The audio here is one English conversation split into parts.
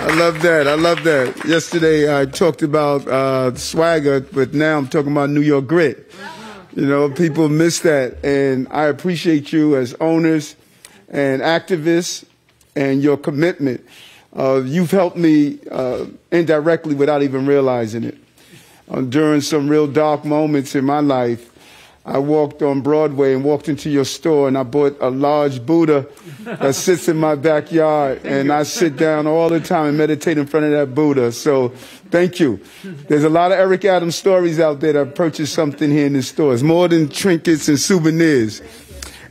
I love that. I love that. Yesterday I talked about swagger, but now I'm talking about New York grit. You know, people miss that, and I appreciate you as owners and activists and your commitment. You've helped me indirectly without even realizing it. During some real dark moments in my life, I walked on Broadway and walked into your store, and I bought a large Buddha that sits in my backyard, and I sit down all the time and meditate in front of that Buddha. So thank you. There's a lot of Eric Adams stories out there that purchased something here in the store. It's more than trinkets and souvenirs.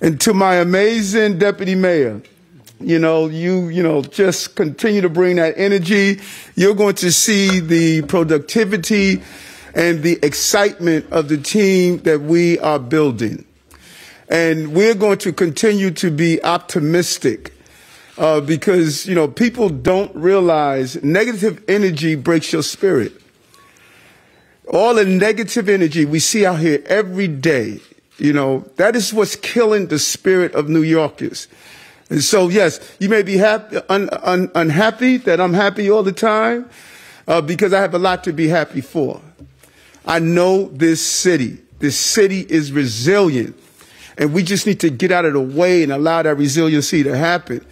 And to my amazing deputy mayor, you know, just continue to bring that energy. You're going to see the productivity and the excitement of the team that we are building. And we're going to continue to be optimistic because, you know, people don't realize negative energy breaks your spirit. All the negative energy we see out here every day, you know, that is what's killing the spirit of New Yorkers. And so, yes, you may be unhappy that I'm happy all the time because I have a lot to be happy for. I know this city. This city is resilient, and we just need to get out of the way and allow that resiliency to happen.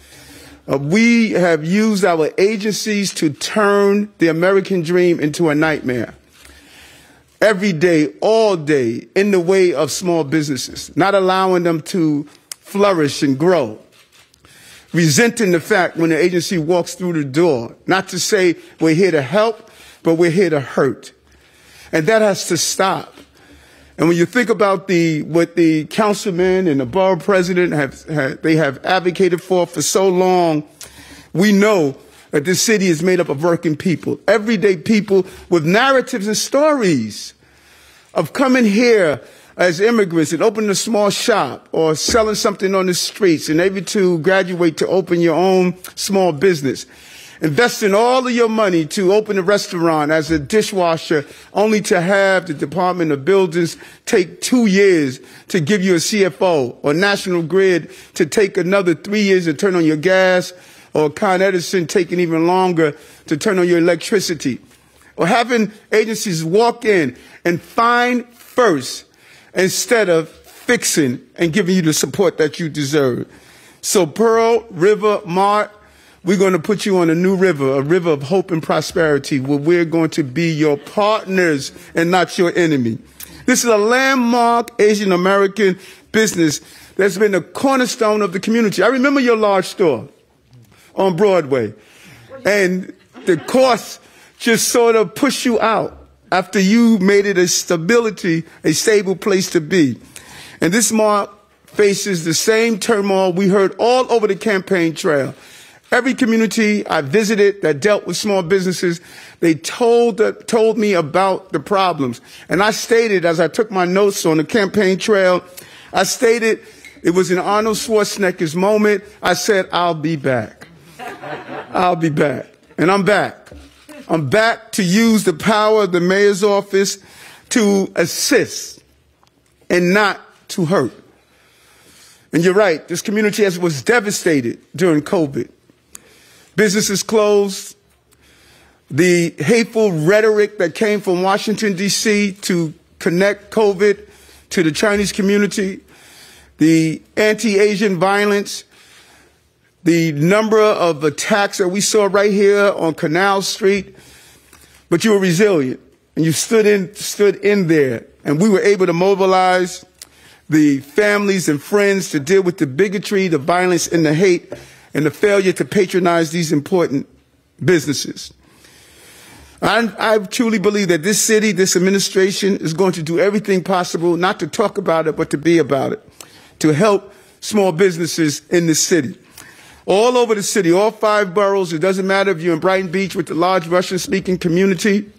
We have used our agencies to turn the American dream into a nightmare. Every day, all day, in the way of small businesses, not allowing them to flourish and grow. Resenting the fact when the agency walks through the door, not to say we're here to help, but we're here to hurt. And that has to stop. And when you think about what the councilman and the borough president have advocated for so long, we know that this city is made up of working people, everyday people with narratives and stories of coming here as immigrants and opening a small shop or selling something on the streets and able to graduate to open your own small business. Investing all of your money to open a restaurant as a dishwasher, only to have the Department of Buildings take 2 years to give you a CFO, or National Grid to take another 3 years to turn on your gas, or Con Edison taking even longer to turn on your electricity. Or having agencies walk in and find first instead of fixing and giving you the support that you deserve. So Pearl River Mart, we're going to put you on a new river, a river of hope and prosperity, where we're going to be your partners and not your enemy. This is a landmark Asian American business that's been a cornerstone of the community. I remember your large store on Broadway, and the costs just sort of pushed you out after you made it a stable place to be. And this mart faces the same turmoil we heard all over the campaign trail. Every community I visited that dealt with small businesses, they told me about the problems. And I stated, as I took my notes on the campaign trail, I stated it was in Arnold Schwarzenegger's moment. I said, I'll be back. I'll be back. And I'm back. I'm back to use the power of the mayor's office to assist and not to hurt. And you're right, this community was devastated during COVID. Businesses closed. The hateful rhetoric that came from Washington, D.C. to connect COVID to the Chinese community, the anti-Asian violence, the number of attacks that we saw right here on Canal Street. But you were resilient, and you stood in there, and we were able to mobilize the families and friends to deal with the bigotry, the violence, and the hate, and the failure to patronize these important businesses. I truly believe that this city, this administration is going to do everything possible, not to talk about it, but to be about it, to help small businesses in this city. All over the city, all 5 boroughs, it doesn't matter if you're in Brighton Beach with the large Russian-speaking community,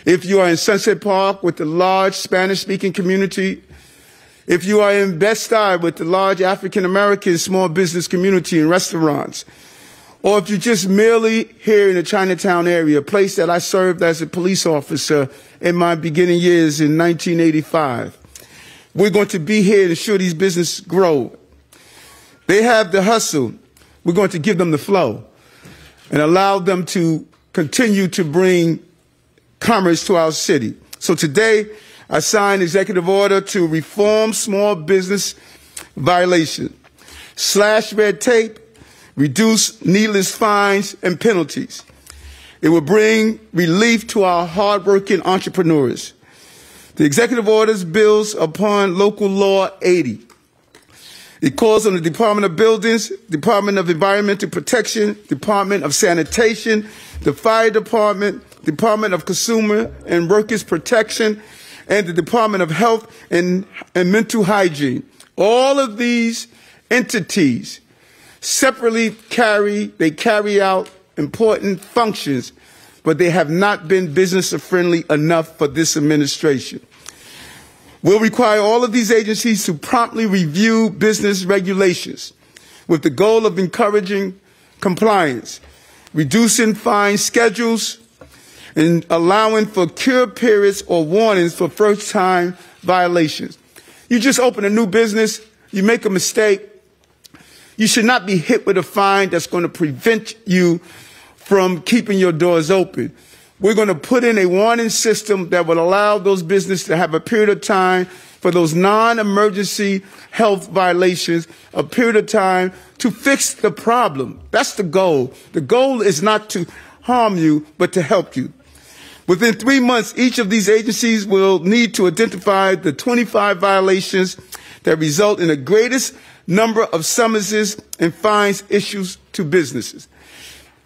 if you are in Sunset Park with the large Spanish-speaking community, if you are in Bed-Stuy with the large African-American small business community and restaurants, or if you're just merely here in the Chinatown area, a place that I served as a police officer in my beginning years in 1985, we're going to be here to ensure these businesses grow. They have the hustle. We're going to give them the flow. and allow them to continue to bring commerce to our city. So today, I signed executive order to reform small business violations, slash red tape, reduce needless fines and penalties. It will bring relief to our hardworking entrepreneurs. The executive orders builds upon Local Law 80. It calls on the Department of Buildings, Department of Environmental Protection, Department of Sanitation, the Fire Department, Department of Consumer and Workers Protection, and the Department of Health and Mental Hygiene. All of these entities separately carry out important functions, but they have not been business-friendly enough for this administration. We'll require all of these agencies to promptly review business regulations with the goal of encouraging compliance, reducing fine schedules, and allowing for cure periods or warnings for first-time violations. You just open a new business, you make a mistake, you should not be hit with a fine that's going to prevent you from keeping your doors open. We're going to put in a warning system that will allow those businesses to have a period of time for those non-emergency health violations, a period of time to fix the problem. That's the goal. The goal is not to harm you, but to help you. Within 3 months, each of these agencies will need to identify the 25 violations that result in the greatest number of summonses and fines issued to businesses.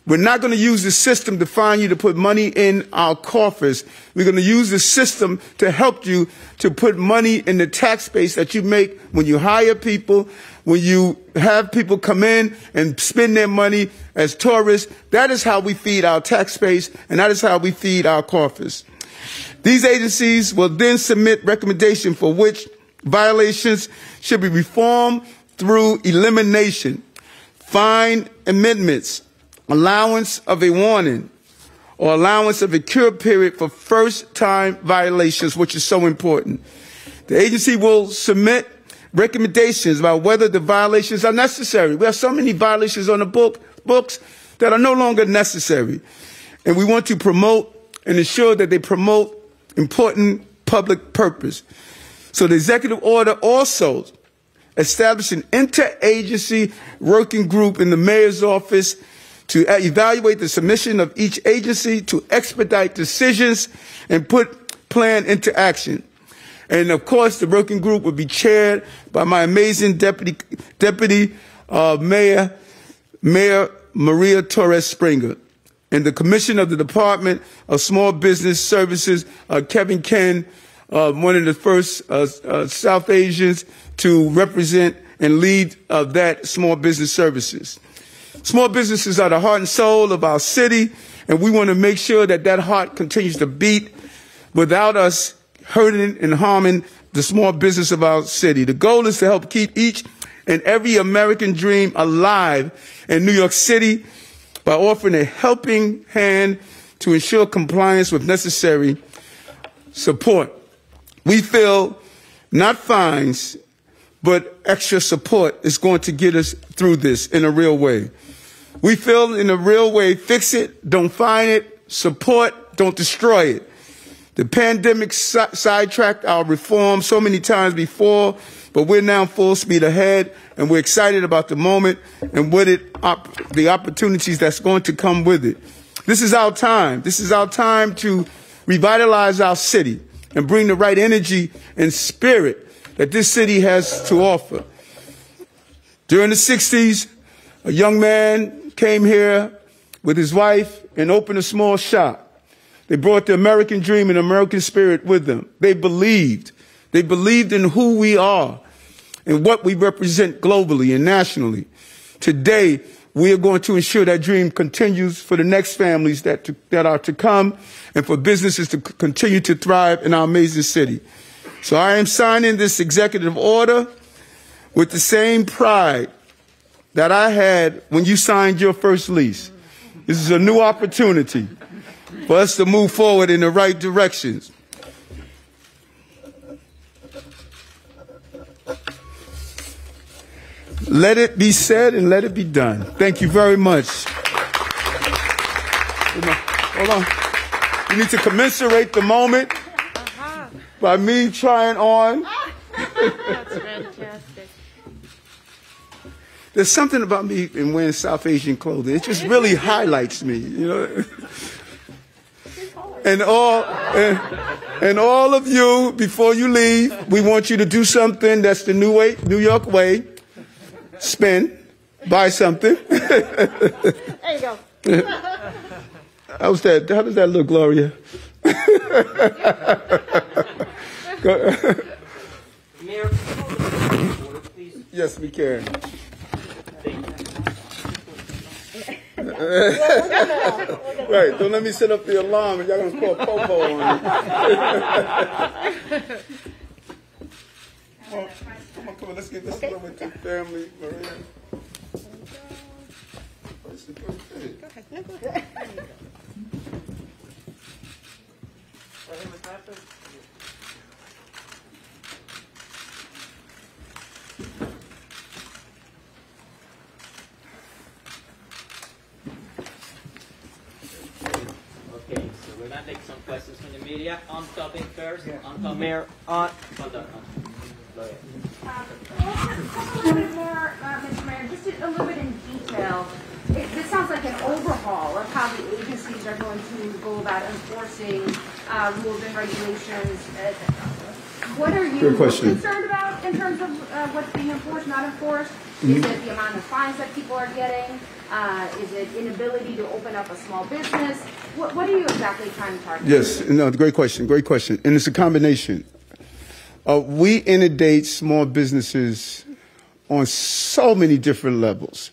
We're not going to use the system to fine you to put money in our coffers. We're going to use the system to help you to put money in the tax base that you make when you hire people, when you have people come in and spend their money as tourists. That is how we feed our tax base, and that is how we feed our coffers. These agencies will then submit recommendations for which violations should be reformed through elimination, fine amendments, allowance of a warning, or allowance of a cure period for first-time violations, which is so important. The agency will submit recommendations about whether the violations are necessary. We have so many violations on the books that are no longer necessary. And we want to promote and ensure that they promote important public purpose. So the executive order also established an interagency working group in the mayor's office to evaluate the submission of each agency, to expedite decisions, and put plan into action. And of course, the working group will be chaired by my amazing deputy Mayor Maria Torres Springer, and the commissioner of the Department of Small Business Services, Kevin Ken, one of the first South Asians to represent and lead that small business services. Small businesses are the heart and soul of our city, and we want to make sure that that heart continues to beat without us hurting and harming the small business of our city. The goal is to help keep each and every American dream alive in New York City by offering a helping hand to ensure compliance with necessary support. We feel not fines, but extra support is going to get us through this in a real way. We feel in a real way, fix it, don't fine it, support, don't destroy it. The pandemic sidetracked our reform so many times before, but we're now full speed ahead, and we're excited about the moment and with it, the opportunities that's going to come with it. This is our time. This is our time to revitalize our city and bring the right energy and spirit that this city has to offer. During the 60s, a young man came here with his wife and opened a small shop. They brought the American dream and American spirit with them. They believed. They believed in who we are and what we represent globally and nationally. Today, we are going to ensure that dream continues for the next families that are to come and for businesses to continue to thrive in our amazing city. So I am signing this executive order with the same pride that I had when you signed your first lease. This is a new opportunity for us to move forward in the right directions. Let it be said and let it be done. Thank you very much. Hold on. You need to commensurate the moment by me trying on. That's fantastic. There's something about me in wearing South Asian clothing. It just really highlights me, you know. And all of you, before you leave, we want you to do something that's the New York way. Spend, buy something. There you go. How does that look, Gloria? Mayor, please. Yes, we can. Right, don't let me set up the alarm and y'all gonna call Popo on me. Come on, let's get this over with the family, Maria. Okay, so we're gonna take some questions from the media. I'm stopping first. I'm coming. Mayor, hold on. Go ahead. A little bit more, Mr. Mayor, just a little bit in detail. This sounds like an overhaul of how the agencies are going to go about enforcing rules and regulations. What are you concerned about in terms of what's being enforced, not enforced? Is it the amount of fines that people are getting? Is it inability to open up a small business? What are you exactly trying to target? Yes, no, great question. And it's a combination. We inundate small businesses on so many different levels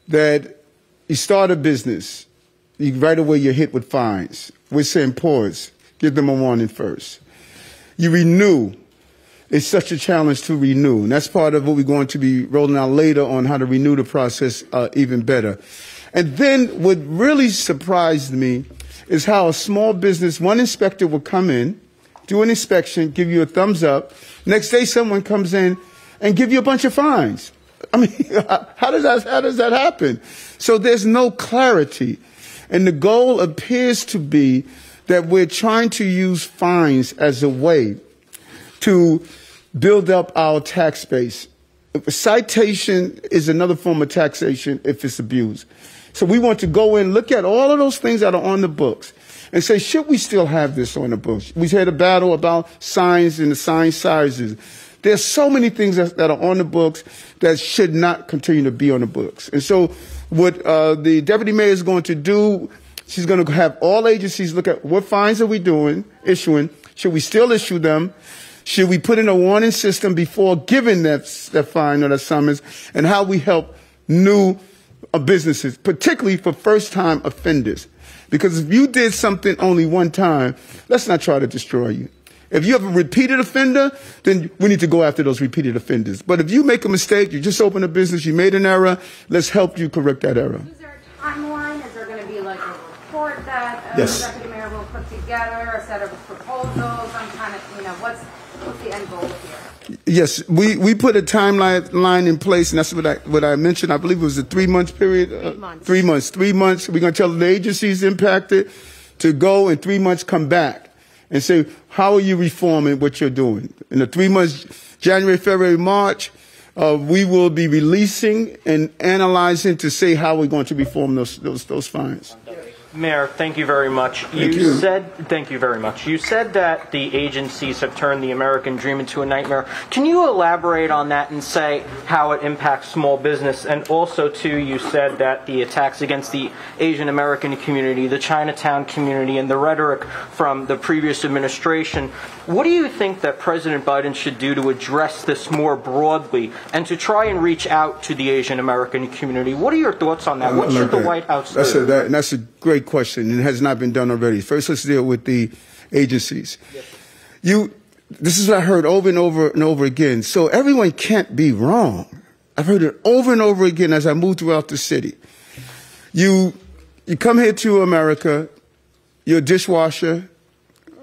that you start a business, right away you're hit with fines. We're saying pause, give them a warning first. You renew. It's such a challenge to renew. And that's part of what we're going to be rolling out later on how to renew the process even better. And then what really surprised me is how a small business, one inspector will come in, do an inspection, give you a thumbs up. Next day, someone comes in and give you a bunch of fines. I mean, how does that happen? So there's no clarity. And the goal appears to be that we're trying to use fines as a way to build up our tax base. A citation is another form of taxation if it's abused. So we want to go in, look at all of those things that are on the books and say, should we still have this on the books? We had a battle about signs and the sign sizes. There's so many things that are on the books that should not continue to be on the books. And so what the deputy mayor is going to do, she's going to have all agencies look at what fines are we issuing? Should we still issue them? Should we put in a warning system before giving that fine or that summons? And how we help new businesses, particularly for first-time offenders. Because if you did something only one time, let's not try to destroy you. If you have a repeated offender, then we need to go after those repeated offenders. But if you make a mistake, you just open a business, you made an error, let's help you correct that error. Is there a timeline? Is there going to be like a report that Yes. the deputy mayor will put together, a set of proposals? I'm kind of, what's the end goal here? Yes, we put a timeline in place, and that's what I mentioned. I believe it was a 3-month period. 3 months. 3 months. 3 months. We're going to tell the agencies impacted to go in 3 months, come back and say, how are you reforming what you're doing? In the 3 months, January, February, March, we will be releasing and analyzing to say how we're going to reform those fines. Mayor, thank you very much. Thank you very much. You said that the agencies have turned the American dream into a nightmare. Can you elaborate on that and say how it impacts small business? And also, too, you said that the attacks against the Asian American community, the Chinatown community, and the rhetoric from the previous administration. What do you think that President Biden should do to address this more broadly and to try and reach out to the Asian American community? What are your thoughts on that? What should the White House do? That's a great question, and it has not been done already. First, let's deal with the agencies. Yes. This is what I heard over and over and over again. So everyone can't be wrong. I've heard it over and over again as I move throughout the city. You come here to America, you're a dishwasher,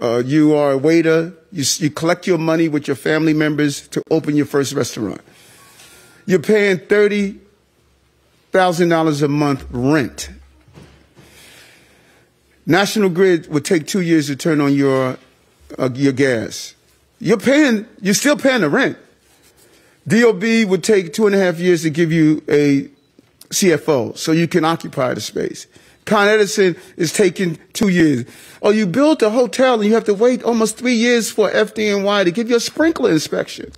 you are a waiter, you collect your money with your family members to open your first restaurant. You're paying $30,000 a month rent. National Grid would take 2 years to turn on your gas. You're still paying the rent. DOB would take 2.5 years to give you a CFO so you can occupy the space. Con Edison is taking 2 years. Or you build a hotel and you have to wait almost 3 years for FDNY to give you a sprinkler inspection.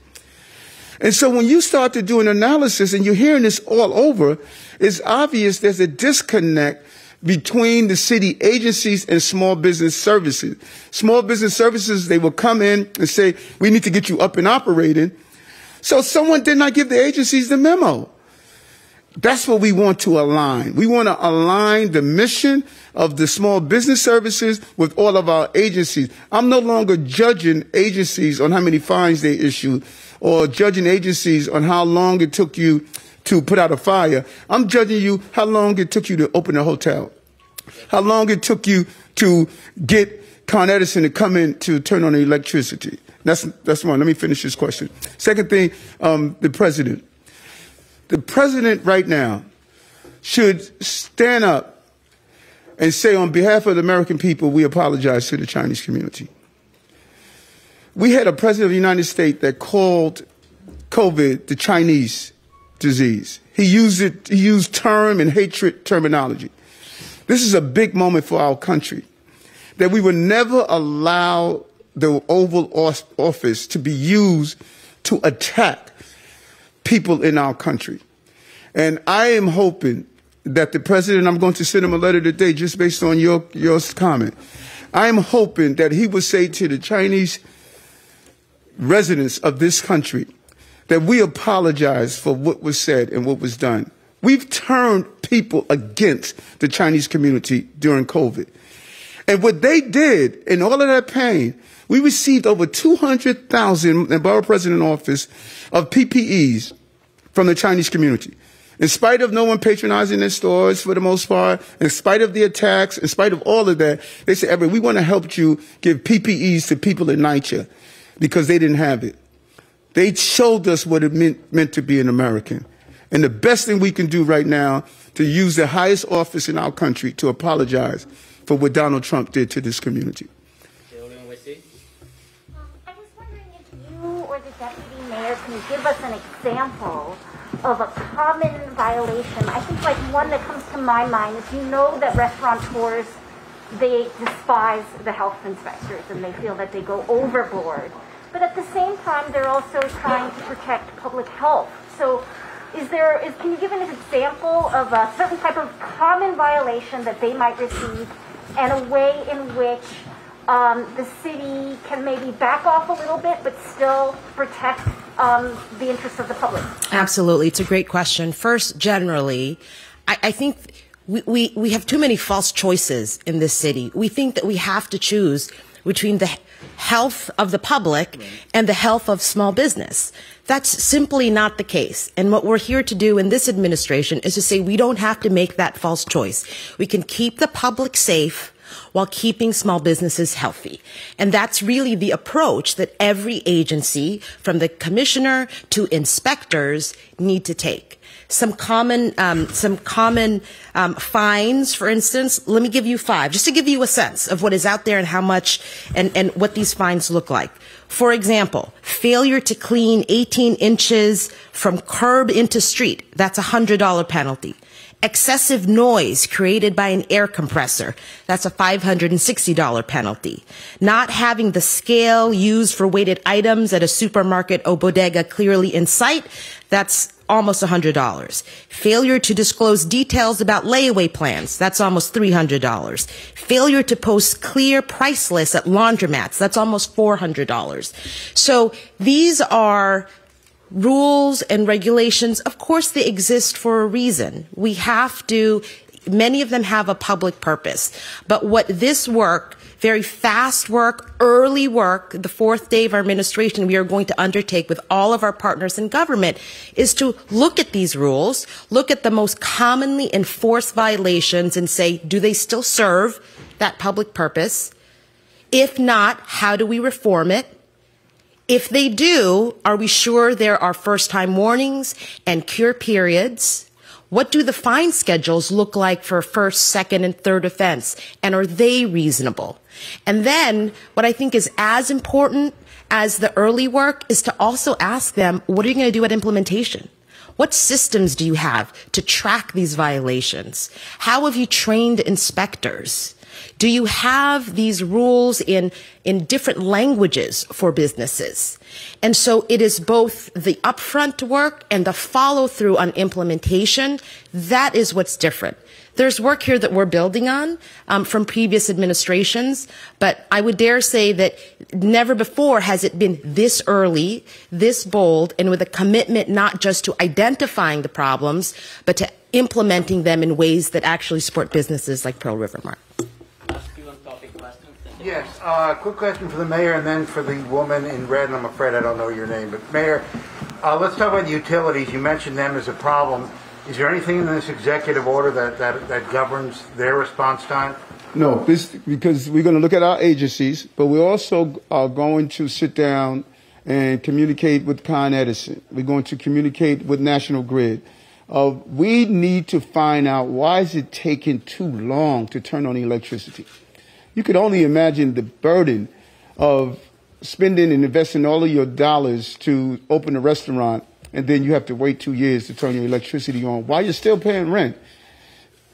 And so when you start to do an analysis and you're hearing this all over, it's obvious there's a disconnect between the city agencies and small business services. Small business services, they will come in and say, we need to get you up and operating. So someone did not give the agencies the memo. That's what we want to align. We want to align the mission of the small business services with all of our agencies. I'm no longer judging agencies on how many fines they issue or judging agencies on how long it took you to put out a fire. I'm judging you how long it took you to open a hotel, how long it took you to get Con Edison to come in to turn on the electricity. That's one. Let me finish this question. Second thing, the president. The president right now should stand up and say, on behalf of the American people, we apologize to the Chinese community. We had a president of the United States that called COVID the Chinese disease. He used term and hatred terminology. This is a big moment for our country, that we would never allow the Oval Office to be used to attack people in our country. And I am hoping that the president, I'm going to send him a letter today just based on your comment. I am hoping that he would say to the Chinese residents of this country that we apologize for what was said and what was done. We've turned people against the Chinese community during COVID. And what they did in all of that pain, we received over 200,000 in Borough President office of PPEs from the Chinese community. In spite of no one patronizing their stores for the most part, in spite of the attacks, in spite of all of that, they said, we want to help you give PPEs to people in NYCHA because they didn't have it. They showed us what it meant to be an American. And the best thing we can do right now to use the highest office in our country to apologize for what Donald Trump did to this community. I was wondering if you or the deputy mayor can give us an example of a common violation. I think like one that comes to my mind is, you know, that restaurateurs, they despise the health inspectors and they feel that they go overboard. But at the same time, they're also trying to protect public health. So can you give an example of a certain type of common violation that they might receive and a way in which the city can maybe back off a little bit but still protect the interests of the public? Absolutely. It's a great question. First, generally, I think we have too many false choices in this city. We think that we have to choose between the health of the public and the health of small business. That's simply not the case. And what we're here to do in this administration is to say we don't have to make that false choice. We can keep the public safe while keeping small businesses healthy. And that's really the approach that every agency, from the commissioner to inspectors, need to take. Some common fines, for instance. Let me give you 5, just to give you a sense of what is out there and how much and what these fines look like. For example, failure to clean 18 inches from curb into street. That's a $100 penalty. Excessive noise created by an air compressor. That's a $560 penalty. Not having the scale used for weighted items at a supermarket or bodega clearly in sight. That's almost $100. Failure to disclose details about layaway plans. That's almost $300. Failure to post clear price lists at laundromats. That's almost $400. So these are rules and regulations. Of course, they exist for a reason. We have to, many of them have a public purpose. But what this work, very fast work, early work, the 4th day of our administration we are going to undertake with all of our partners in government is to look at these rules, look at the most commonly enforced violations and say, do they still serve that public purpose? If not, how do we reform it? If they do, are we sure there are first-time warnings and cure periods? What do the fine schedules look like for first, second, and third offense? And are they reasonable? And then what I think is as important as the early work is to also ask them, what are you going to do at implementation? What systems do you have to track these violations? How have you trained inspectors? Do you have these rules in different languages for businesses? And so it is both the upfront work and the follow through on implementation. That is what's different. There's work here that we're building on from previous administrations, but I would dare say that never before has it been this early, this bold, and with a commitment not just to identifying the problems, but to implementing them in ways that actually support businesses like Pearl River Mart. Yes, quick question for the mayor and then for the woman in red, and I'm afraid I don't know your name. But Mayor, let's talk about the utilities. You mentioned them as a problem. Is there anything in this executive order that governs their response time? No, because we're going to look at our agencies, but we also are going to sit down and communicate with Con Edison. We're going to communicate with National Grid. We need to find out why is it taking too long to turn on the electricity. You could only imagine the burden of spending and investing all of your dollars to open a restaurant, and then you have to wait 2 years to turn your electricity on while you're still paying rent.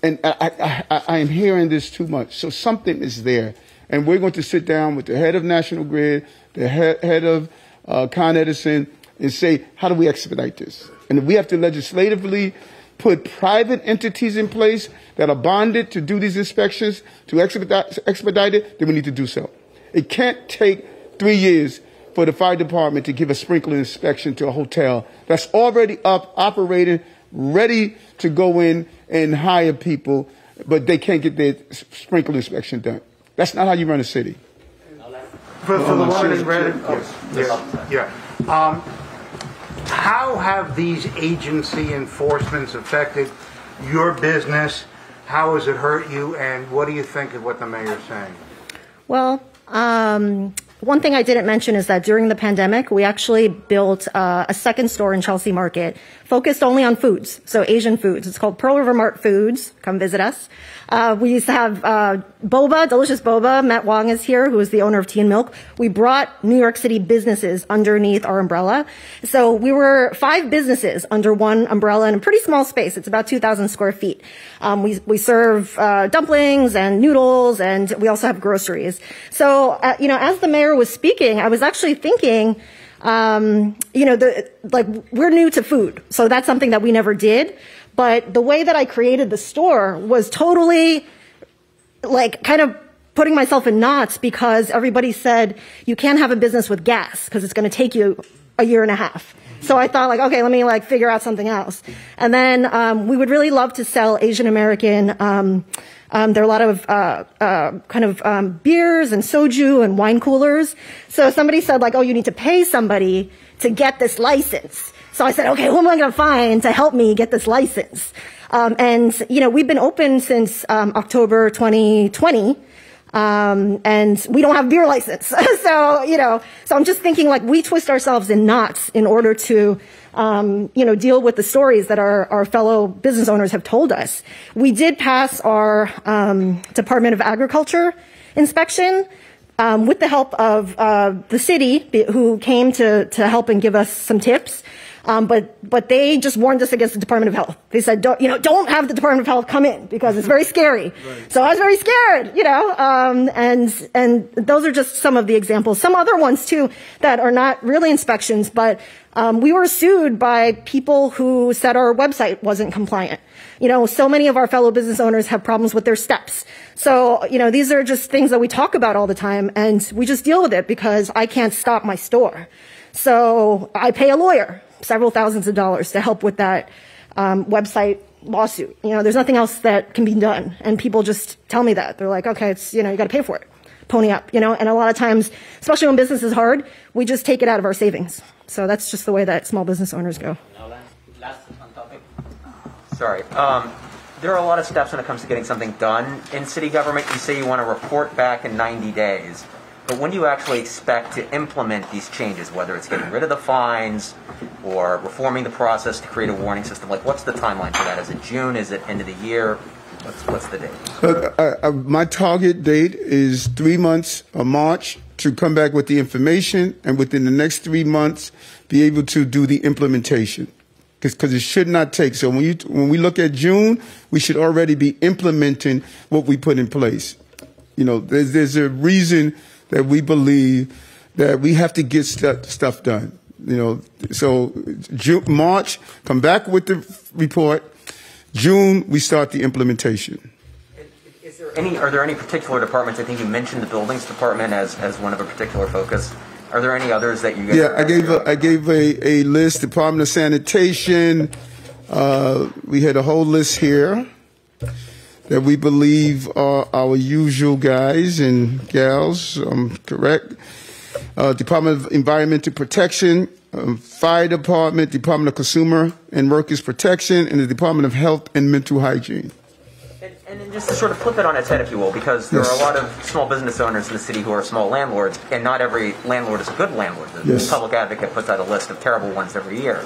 And I am hearing this too much. So something is there. And we're going to sit down with the head of National Grid, the head of Con Edison, and say, how do we expedite this? And if we have to legislatively put private entities in place that are bonded to do these inspections, to expedite it, then we need to do so. It can't take 3 years for the fire department to give a sprinkler inspection to a hotel that's already up, operating, ready to go in and hire people, but they can't get their sprinkler inspection done. That's not how you run a city. For the one in red? Yeah. How have these agency enforcements affected your business? How has it hurt you? And what do you think of what the mayor's saying? Well, one thing I didn't mention is that during the pandemic, we actually built a second store in Chelsea Market focused only on foods, so Asian foods. It's called Pearl River Mart Foods. Come visit us. We used to have boba, delicious boba. Matt Wong is here, who is the owner of Tea and Milk. We brought New York City businesses underneath our umbrella. So we were 5 businesses under one umbrella in a pretty small space. It's about 2,000 square feet. We serve dumplings and noodles, and we also have groceries. So, as the mayor was speaking, I was actually thinking, we're new to food, so that's something that we never did. But the way that I created the store was totally kind of putting myself in knots, because everybody said you can't have a business with gas because it's going to take you a year and a half. So I thought, okay, let me figure out something else. And then we would really love to sell Asian American. There are a lot of beers and soju and wine coolers. So somebody said, you need to pay somebody to get this license. So I said, okay, who am I going to find to help me get this license? And we've been open since October 2020. And we don't have a beer license. So I'm just thinking we twist ourselves in knots in order to, deal with the stories that our fellow business owners have told us. We did pass our, Department of Agriculture inspection, with the help of, the city who came to help and give us some tips. But they just warned us against the Department of Health. They said, don't have the Department of Health come in because it's very scary. Right. So I was very scared, and those are just some of the examples. Some other ones too that are not really inspections, but we were sued by people who said our website wasn't compliant. So many of our fellow business owners have problems with their steps. So, these are just things that we talk about all the time, and we just deal with it because I can't stop my store. So I pay a lawyer several thousands of dollars to help with that website lawsuit. There's nothing else that can be done. And people just tell me that. They're like, okay, it's, you got to pay for it. Pony up, and a lot of times, especially when business is hard, we just take it out of our savings. So that's just the way that small business owners go. Last on topic. Sorry. There are a lot of steps when it comes to getting something done in city government. You say you want to report back in 90 days. but when do you actually expect to implement these changes, whether it's getting rid of the fines or reforming the process to create a warning system? Like, what's the timeline for that? Is it June? Is it end of the year? What's the date? My target date is 3 months of March to come back with the information, and within the next 3 months, be able to do the implementation. Because it should not take. So when we look at June, we should already be implementing what we put in place. You know, there's a reason that we believe that we have to get stuff done. You know, so March, come back with the report. June, we start the implementation. Are there any particular departments? I think you mentioned the buildings department as one of a particular focus. Are there any others that you guys? Yeah, I gave a list. Department of Sanitation. We had a whole list here that we believe are our usual guys and gals. Correct. Department of Environmental Protection, Fire Department, Department of Consumer and Workers Protection, and the Department of Health and Mental Hygiene. And then just to sort of flip it on its head, if you will, because there are a lot of small business owners in the city who are small landlords, and not every landlord is a good landlord. The Public Advocate puts out a list of terrible ones every year.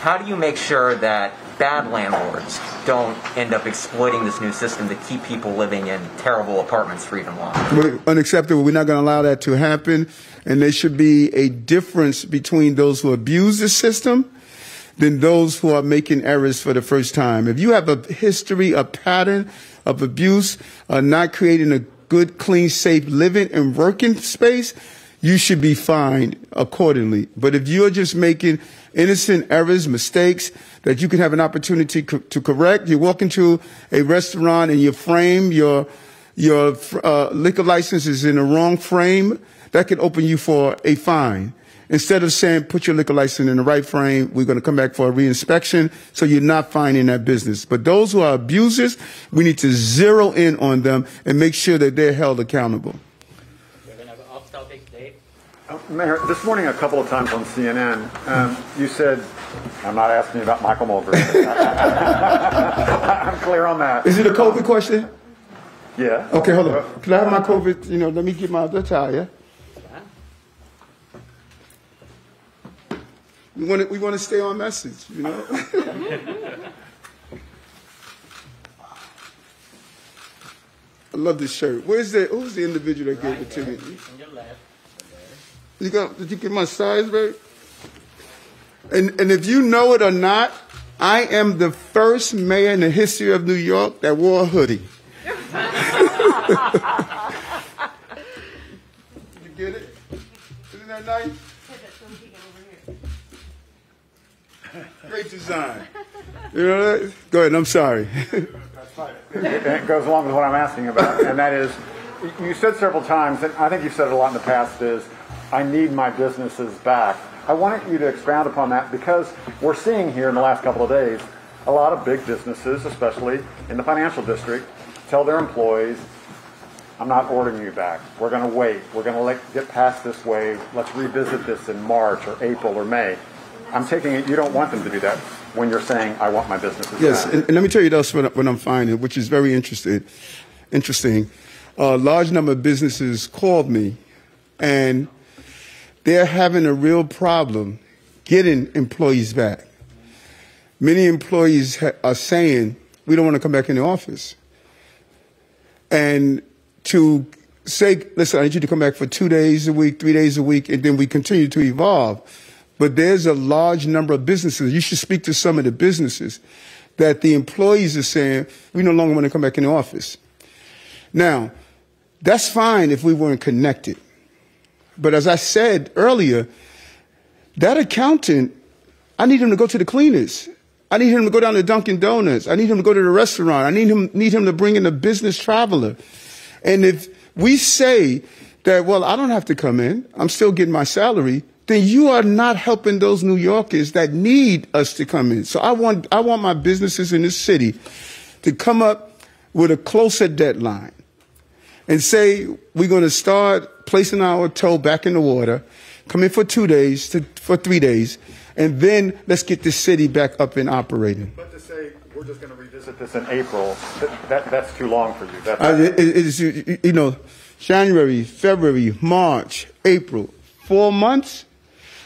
How do you make sure that bad landlords don't end up exploiting this new system to keep people living in terrible apartments for even longer? Unacceptable. We're not going to allow that to happen. And there should be a difference between those who abuse the system than those who are making errors for the first time. If you have a history, a pattern of abuse, not creating a good, clean, safe living and working space, you should be fined accordingly. But if you're just making innocent errors, mistakes that you can have an opportunity to correct, you walk into a restaurant and you frame your liquor license is in the wrong frame, that can open you for a fine. Instead of saying, put your liquor license in the right frame, we're going to come back for a reinspection, so you're not finding that business. But those who are abusers, we need to zero in on them and make sure that they're held accountable. We're going to have an off-topic, Dave. Mayor, this morning a couple of times on CNN, you said, I'm not asking you about Michael Mulgrew. I'm clear on that. Is it a COVID question? Yeah. Okay, hold on. Can I have my COVID, let me get my other towel, yeah? We want to stay on message, I love this shirt. Who's the individual that gave it to me? On your left. Did you get my size right? And if you know it or not, I am the first mayor in the history of New York that wore a hoodie. You get it? Isn't that nice? Great design. You know that? Go ahead, I'm sorry. That's fine. It goes along with what I'm asking about, and that is, you said several times, and I think you've said it a lot in the past, is, I need my businesses back. I wanted you to expound upon that, because we're seeing here in the last couple of days, a lot of big businesses, especially in the financial district, tell their employees, I'm not ordering you back. We're going to wait. We're going to get past this wave. Let's revisit this in March or April or May. I'm taking it you don't want them to do that when you're saying, I want my businesses Yes, back. and let me tell you this what I'm finding, which is very interesting. A large number of businesses called me, and they're having a real problem getting employees back. Many employees are saying, we don't want to come back in the office. And to say, listen, I need you to come back for 2 days a week, 3 days a week, and then we continue to evolve. But there's a large number of businesses. You should speak to some of the businesses that the employees are saying, we no longer want to come back in the office. Now, that's fine if we weren't connected. But as I said earlier, that accountant, I need him to go to the cleaners. I need him to go down to Dunkin' Donuts. I need him to go to the restaurant. I need him to bring in a business traveler. And if we say that, well, I don't have to come in, I'm still getting my salary, then you are not helping those New Yorkers that need us to come in. So I want my businesses in this city to come up with a closer deadline and say we're going to start placing our toe back in the water, come in for 2 days, for 3 days, and then let's get this city back up and operating. But to say we're just going to revisit this in April, that's too long for you. January, February, March, April, 4 months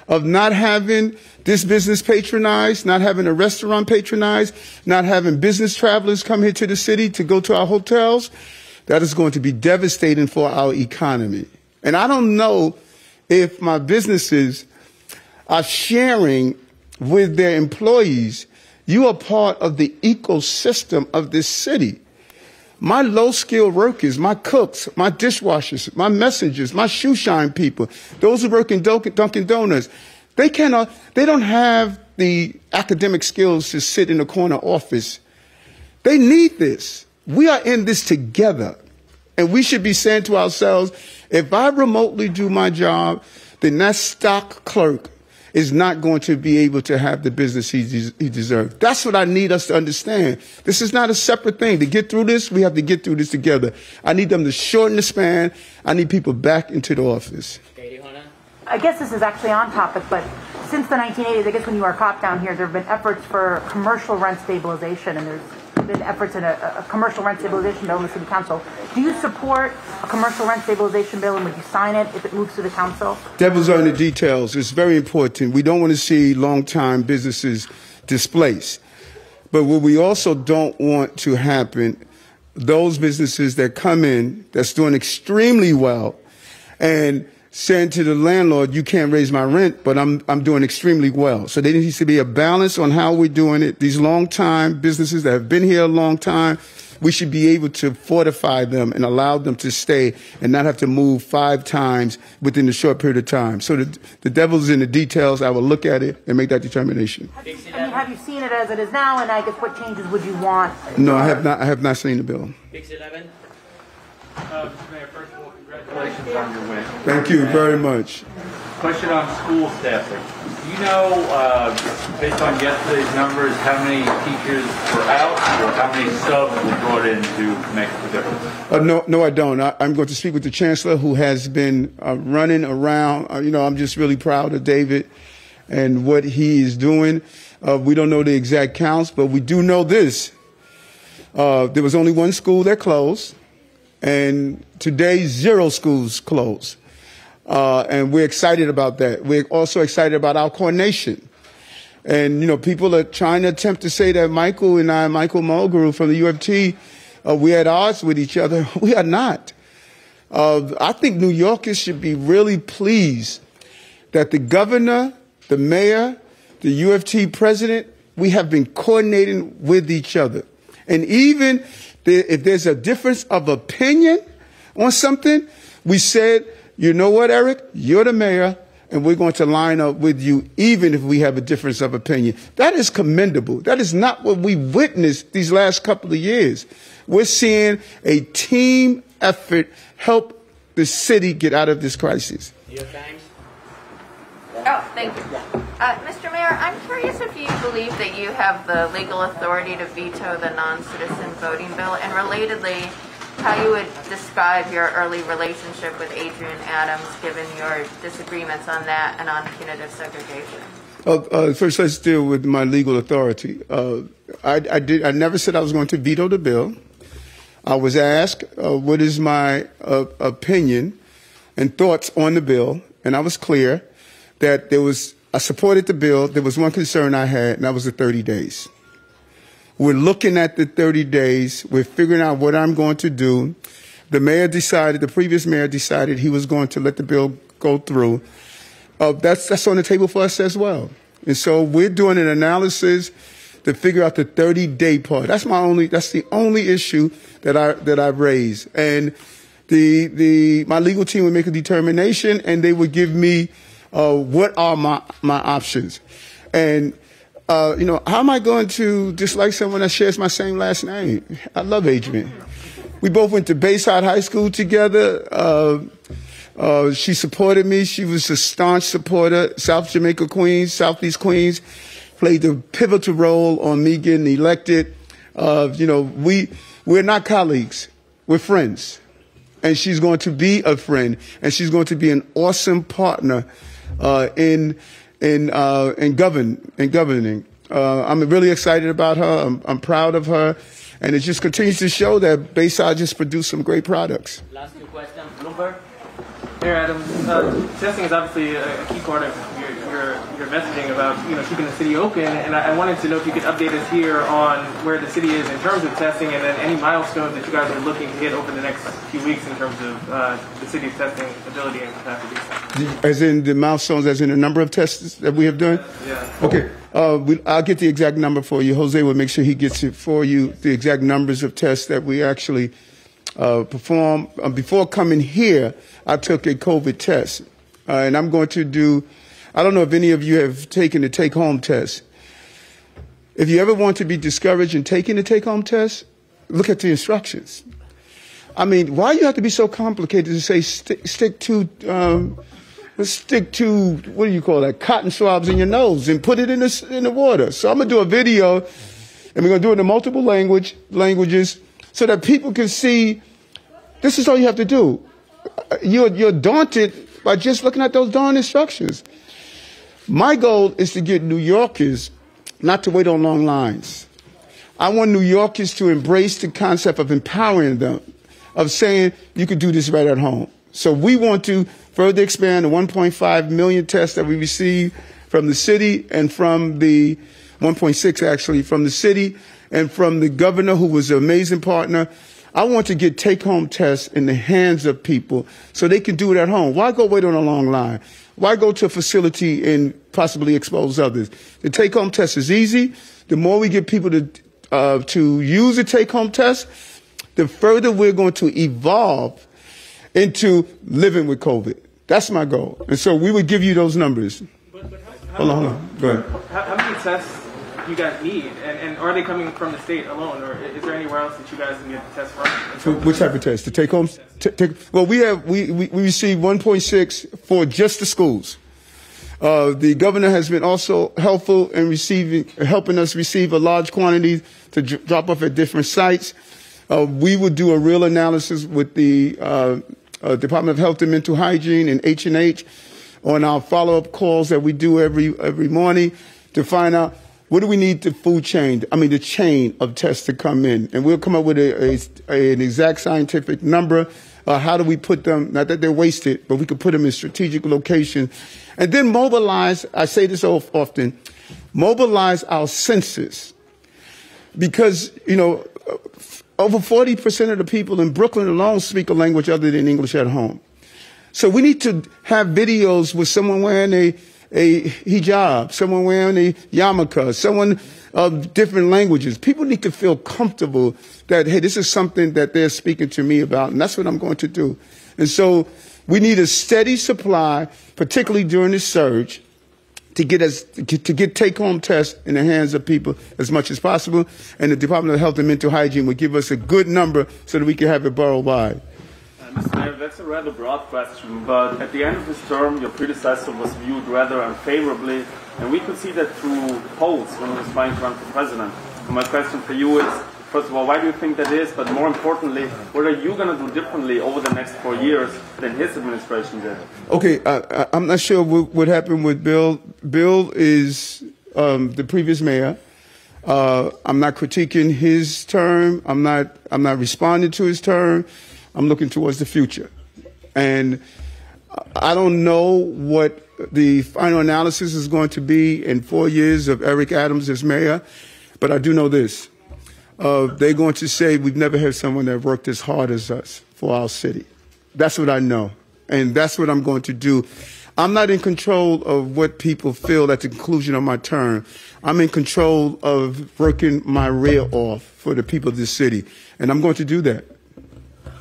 of not having this business patronized, not having a restaurant patronized, not having business travelers come here to the city to go to our hotels, that is going to be devastating for our economy. And I don't know if my businesses are sharing with their employees. You are part of the ecosystem of this city. My low-skilled workers, my cooks, my dishwashers, my messengers, my shoe shine people, those who work in Dunkin' Donuts, they don't have the academic skills to sit in a corner office. They need this. We are in this together. And we should be saying to ourselves, if I remotely do my job, then that stock clerk is not going to be able to have the business he deserves. That's what I need us to understand. This is not a separate thing. To get through this, we have to get through this together. I need them to shorten the span. I need people back into the office. I guess this is actually on topic, but since the 1980s, I guess when you were a cop down here, there have been efforts for commercial rent stabilization, and there's been efforts in a commercial rent stabilization bill in the City Council. Do you support a commercial rent stabilization bill, and would you sign it if it moves to the Council? Devil's are in the details. It's very important. We don't want to see long-time businesses displaced. But what we also don't want to happen, those businesses that come in that's doing extremely well and saying to the landlord, you can't raise my rent, but I'm doing extremely well. So there needs to be a balance on how we're doing it. These long-time businesses that have been here a long time, we should be able to fortify them and allow them to stay and not have to move 5 times within a short period of time. So the devil's in the details. I will look at it and make that determination. Have you seen it as it is now, and I guess what changes would you want? No, I have not seen the bill. Pix 11. Mr. Mayor, first of all, congratulations on your win. Thank you very much. Question on school staffing. Do you know, based on yesterday's numbers, how many teachers were out or how many subs were brought in to make the difference? No, I don't. I'm going to speak with the Chancellor, who has been running around. I'm just really proud of David and what he is doing. We don't know the exact counts, but we do know this. There was only one school that closed. And today, 0 schools closed. And we're excited about that. We're also excited about our coordination. And, people are trying to attempt to say that Michael and I, Michael Mulgrew from the UFT, we're at odds with each other. We are not. I think New Yorkers should be really pleased that the governor, the mayor, the UFT president, we have been coordinating with each other. And even if there's a difference of opinion on something, we said, you know what, Eric, you're the mayor, and we're going to line up with you even if we have a difference of opinion. That is commendable. That is not what we witnessed these last couple of years. We're seeing a team effort help the city get out of this crisis. Oh, thank you. Mr. Mayor, I'm curious if you believe that you have the legal authority to veto the non-citizen voting bill, and relatedly, how you would describe your early relationship with Adrienne Adams, given your disagreements on that and on punitive segregation. First, let's deal with my legal authority. I never said I was going to veto the bill. I was asked what is my opinion and thoughts on the bill, and I was clear that I supported the bill. There was one concern I had, and that was the 30 days. We're looking at the 30 days. We're figuring out what I'm going to do. The previous mayor decided he was going to let the bill go through. That's on the table for us as well. And so we're doing an analysis to figure out the 30-day part. That's the only issue that I've raised. And my legal team would make a determination, and they would give me what are my options. And how am I going to dislike someone that shares my same last name? I love Adrienne. We both went to Bayside High School together. She supported me. She was a staunch supporter. South Jamaica Queens, Southeast Queens, played the pivotal role on me getting elected. We're not colleagues. We're friends. And she's going to be a friend. And she's going to be an awesome partner in governing. I'm really excited about her. I'm proud of her. And it just continues to show that Bayside just produced some great products. Last two questions. Bloomberg. Mayor Adams, testing is obviously a key part of your messaging about keeping the city open, and I wanted to know if you could update us here on where the city is in terms of testing, and then any milestones that you guys are looking to hit over the next few weeks in terms of the city's testing ability and capacity. As in the milestones, as in the number of tests that we have done? Yeah. Okay. I'll get the exact number for you. Jose will make sure he gets it for you, the exact numbers of tests that we actually perform. Before coming here, I took a COVID test, and I'm going to do, I don't know if any of you have taken the take-home test. If you ever want to be discouraged in taking the take-home test, look at the instructions. I mean, why do you have to be so complicated to say stick to, what do you call that, cotton swabs in your nose and put it in the water? So I'm going to do a video, and we're going to do it in multiple languages so that people can see this is all you have to do. You're daunted by just looking at those darn instructions. My goal is to get New Yorkers not to wait on long lines. I want New Yorkers to embrace the concept of empowering them, of saying you could do this right at home. So we want to further expand the 1.5 million tests that we receive from the city and from the 1.6 actually from the city and from the governor, who was an amazing partner. I want to get take-home tests in the hands of people so they can do it at home. Why go wait on a long line? Why go to a facility and possibly expose others? The take-home test is easy. The more we get people to use the take-home test, the further we're going to evolve into living with COVID. That's my goal. And so we would give you those numbers. Hold on. Go ahead. How many tests do you guys need? And are they coming from the state alone, or is there anywhere else that you guys can get the tests from? Which type of test? The take-home? Well, we receive 1.6 for just the schools. The governor has been also helpful in helping us receive a large quantity to drop off at different sites. We would do a real analysis with the Department of Health and Mental Hygiene and H&H on our follow-up calls that we do every morning to find out what do we need the the chain of tests to come in. And we'll come up with an exact scientific number. How do we put them, not that they're wasted, but we could put them in strategic locations. And then mobilize, I say this so often, mobilize our senses. Because, over 40% of the people in Brooklyn alone speak a language other than English at home. So we need to have videos with someone wearing a hijab, someone wearing a yarmulke, someone of different languages. People need to feel comfortable that, hey, this is something that they're speaking to me about, and that's what I'm going to do. And so we need a steady supply, particularly during this surge, to get take-home tests in the hands of people as much as possible. And the Department of Health and Mental Hygiene would give us a good number so that we can have it borough-wide. Mr. Mayor, that's a rather broad question, but at the end of his term, your predecessor was viewed rather unfavorably, and we could see that through polls when he was trying to run for president. And my question for you is, first of all, why do you think that is? But more importantly, what are you going to do differently over the next 4 years than his administration did? Okay, I'm not sure what happened with Bill. Bill is the previous mayor. I'm not critiquing his term. I'm not responding to his term. I'm looking towards the future. And I don't know what the final analysis is going to be in 4 years of Eric Adams as mayor, but I do know this. They're going to say we've never had someone that worked as hard as us for our city. That's what I know, and that's what I'm going to do. I'm not in control of what people feel at the conclusion of my term. I'm in control of working my rear off for the people of this city, and I'm going to do that.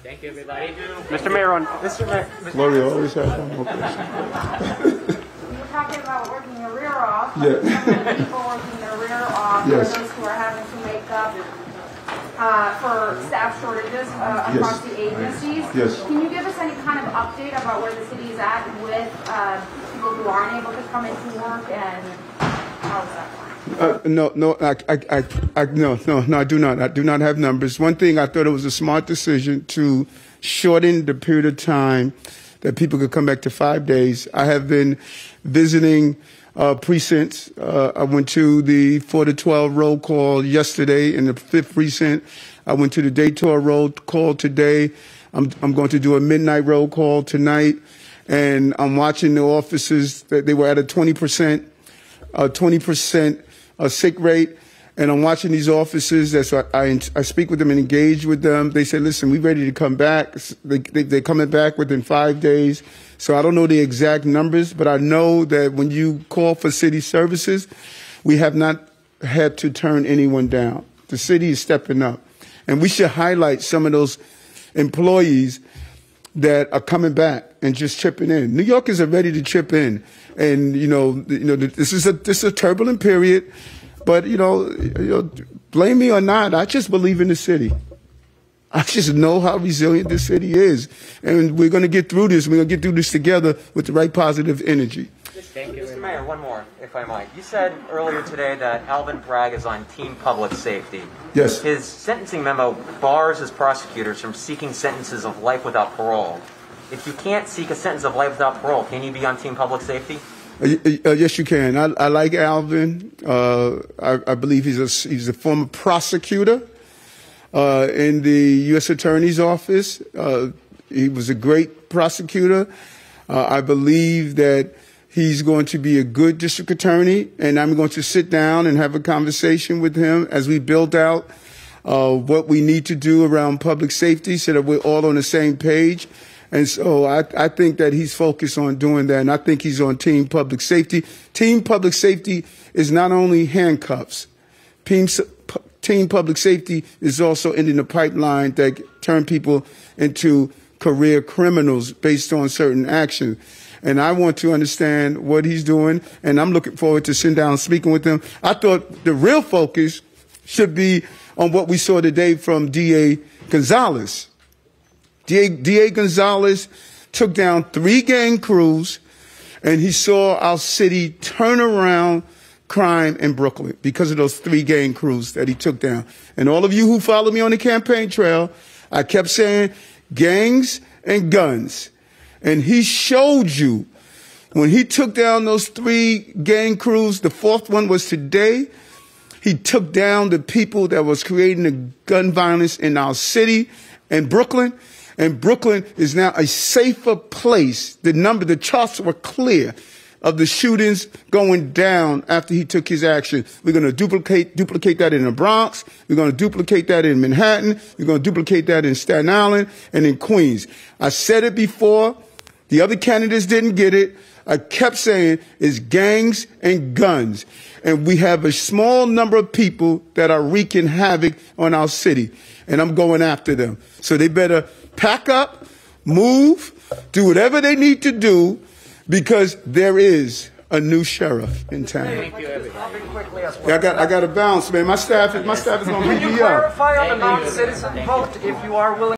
Thank you, everybody. Mr. Mayor, Mr. Mayor. Gloria always has one more question. You were talking about working your rear off. Yeah. Some of the people working their rear off Yes. are those who are having to make up for staff shortages across the agencies. Yes. Can you give us any kind of update about where the city is at with people who aren't able to come into work, and how is that going? No, I do not. I do not have numbers. One thing, I thought it was a smart decision to shorten the period of time that people could come back to 5 days. I have been visiting precincts. I went to the 4 to 12 roll call yesterday in the 5th precinct. I went to the Daytona roll call today. I'm going to do a midnight roll call tonight. And I'm watching the officers that they were at a 20% sick rate. And I'm watching these officers. So I speak with them and engage with them. They say, listen, we're ready to come back. They're coming back within 5 days. So I don't know the exact numbers, but I know that when you call for city services, we have not had to turn anyone down. The city is stepping up. And we should highlight some of those employees that are coming back and just chipping in. New Yorkers are ready to chip in. And, this is a turbulent period. But, blame me or not, I just believe in the city. I just know how resilient this city is. And we're going to get through this. We're going to get through this together with the right positive energy. Mr. Mayor, one more, if I might. You said earlier today that Alvin Bragg is on Team Public Safety. Yes. His sentencing memo bars his prosecutors from seeking sentences of life without parole. If you can't seek a sentence of life without parole, can you be on Team Public Safety? Yes, you can. I like Alvin. I believe he's a former prosecutor in the U.S. Attorney's Office. He was a great prosecutor. I believe that he's going to be a good district attorney, and I'm going to sit down and have a conversation with him as we build out what we need to do around public safety so that we're all on the same page. And so I think that he's focused on doing that, and I think he's on Team Public Safety. Team Public Safety is not only handcuffs. Team Public Safety is also ending the pipeline that turn people into career criminals based on certain actions. And I want to understand what he's doing, and I'm looking forward to sitting down and speaking with him. I thought the real focus should be on what we saw today from D.A. Gonzalez. D.A. Gonzalez took down 3 gang crews, and he saw our city turn around crime in Brooklyn because of those 3 gang crews that he took down. And all of you who follow me on the campaign trail, I kept saying gangs and guns. And he showed you when he took down those 3 gang crews, the 4th one was today, he took down the people that was creating the gun violence in our city and Brooklyn. And Brooklyn is now a safer place. The charts were clear of the shootings going down after he took his action. We're going to duplicate that in the Bronx. We're going to duplicate that in Manhattan. We're going to duplicate that in Staten Island and in Queens. I said it before. The other candidates didn't get it. I kept saying it's gangs and guns. And we have a small number of people that are wreaking havoc on our city. And I'm going after them. So they better pack up, move, do whatever they need to do, because there is a new sheriff in town. I got to bounce, man. My staff is going to beat me up. Can you clarify on the non-citizen vote if you are willing?